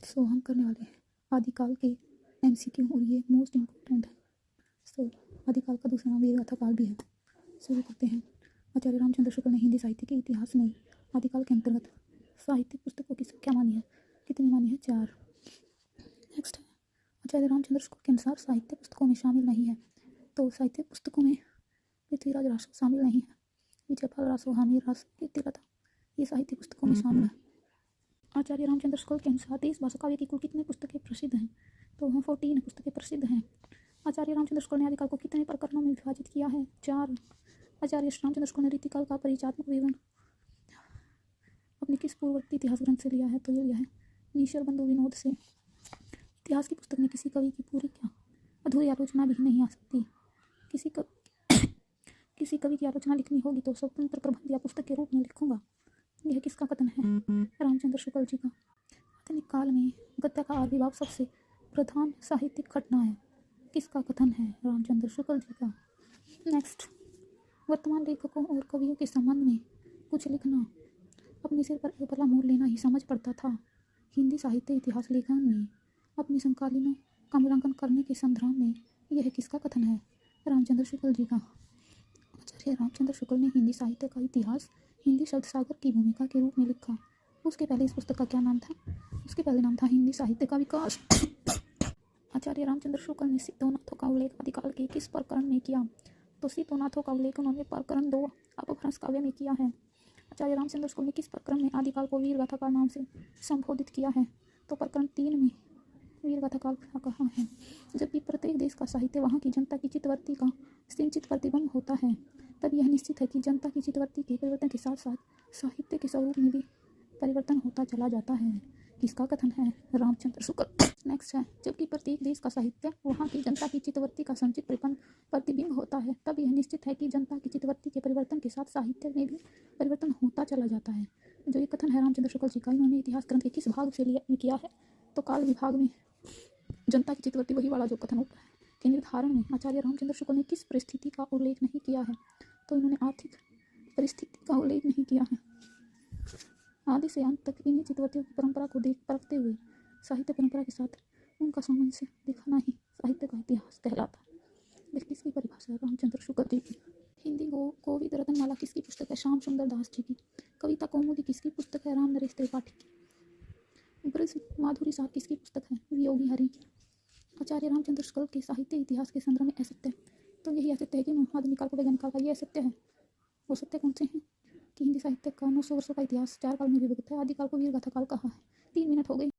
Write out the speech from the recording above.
सो हम करने वाले हैं आदिकाल के MCQ और ये मोस्ट इम्पोर्टेंट है। सो आदिकाल का दूसरा नाम वीरगाथा काल भी है। शुरू करते हैं। आचार्य रामचंद्र शुक्ल ने हिंदी साहित्य के इतिहास में आदिकाल के अंतर्गत साहित्यिक पुस्तकों की संख्या मानी है। कितनी मानी है? 4। नेक्स्ट है आचार्य रामचंद्र शुक्ल के अनुसार साहित्य पुस्तकों में शामिल नहीं है। तो साहित्य पुस्तकों में पृथ्वीराज रासो शामिल नहीं है। विजयपाल रासो, हामिर रासो, कीर्तिलता ये साहित्य पुस्तकों में शामिल है। आचार्य रामचंद्र शुक्ल के अनुसार 30 भाषा काव्य की कुल कितनी पुस्तकें प्रसिद्ध हैं? तो 14 पुस्तकें प्रसिद्ध हैं। आचार्य रामचंद्र शुक्ल ने आदिकाल को कितने प्रकरणों में विभाजित किया है? 4। आचार्य रामचंद्र शुक्ल ने रीतिकाल का परिचयात्मक विवरण अपने किस पूर्ववर्ती इतिहास ग्रंथ से लिया है? तो ये लिया है नीशर बंधु विनोद से। इतिहास की पुस्तक में किसी कवि की पूरी क्या अधूरी आलोचना भी नहीं आ सकती। किसी कवि की आलोचना लिखनी होगी तो स्वतंत्र प्रबंध या पुस्तक के रूप में लिखूंगा। यह किसका कथन है? रामचंद्र शुक्ल जी का। आधुनिक काल में गद्य का आविर्भाव सबसे प्रधान साहित्यिक घटना है। किसका कथन है? रामचंद्र शुक्ल जी का। नेक्स्ट, वर्तमान लेखकों और कवियों के संबंध में कुछ लिखना अपने सिर पर एक बड़ा मोड़ लेना ही समझ पड़ता था। हिंदी साहित्य इतिहास लेखन में अपने समकालीनों का मूल्यांकन करने के संदर्भ में यह किसका कथन है? रामचंद्र शुक्ल जी का। आचार्य रामचंद्र शुक्ल ने हिंदी साहित्य का इतिहास हिंदी शब्द सागर की भूमिका के रूप में लिखा। उसके पहले इस पुस्तक का क्या नाम था? उसके पहले नाम था हिंदी साहित्य का विकास। आचार्य रामचंद्र शुक्ल ने सीतोनाथों का उल्लेख आदिकाल के किस प्रकरण में किया? तो सीतोनाथों का उल्लेख उन्होंने प्रकरण 2 अपभ्रंश काव्य में किया है। आचार्य रामचंद्र शुक्ल ने किस प्रकरण में आदिकाल को वीरगाथा काल नाम से संबोधित किया है? तो प्रकरण 3 में वीरगाथा काल कहा है। जबकि प्रत्येक देश का साहित्य वहाँ की जनता की चित्तवृत्ति का सिंचित प्रतिबिंब होता है, तब यह निश्चित है कि जनता की चित्तवृत्ति के परिवर्तन के साथ साथ साहित्य के स्वरूप में भी परिवर्तन होता चला जाता है। किसका कथन है? रामचंद्र शुक्ल। नेक्स्ट है, जबकि प्रत्येक देश का साहित्य वहाँ की जनता की चित्तवृत्ति का संचित प्रतिबिंब होता है, तब यह निश्चित है कि जनता की चित्तवृत्ति के परिवर्तन के साथ साहित्य में भी परिवर्तन होता चला जाता है। जो ये कथन है रामचंद्र शुक्ल जी का, इन्होंने इतिहास ग्रंथ के किस भाग से किया है? तो काल विभाग में। जनता की चित्तवृत्ति वही वाला जो कथन होता है के निर्धारण में आचार्य रामचंद्र शुक्ल ने किस परिस्थिति का उल्लेख नहीं किया है? तो इन्होंने आर्थिक परिस्थिति का उल्लेख नहीं किया है। आदि से अंत तक इन्हीं चित्तवृत्तियों की परंपरा को परखते हुए साहित्य परंपरा के साथ उनका सामंजस्य दिखाना ही साहित्य का इतिहास कहलाता है। यह किसकी परिभाषा है? रामचंद्र शुक्ल जी की। हिंदी गोविंद रत्नमाला किसकी पुस्तक है? श्याम सुंदर दास जी की। कविता कौमुदी किसकी पुस्तक है? राम नरेश त्रिपाठी की। ब्रज माधुरी साहब किसकी पुस्तक है? योगी हरि की। आचार्य रामचंद्र शुक्ल के साहित्य इतिहास के संदर्भ में असत्य, तो यही असत्य है कि आधुनिक काल को वैज्ञानिक काल का ये असत्य है। वो सत्य कौन से हैं? कि हिंदी साहित्य का 900 वर्षों का इतिहास 4 काल में विभक्त है। आदिकाल को वीरगाथा काल कहा है। 3 मिनट हो गए।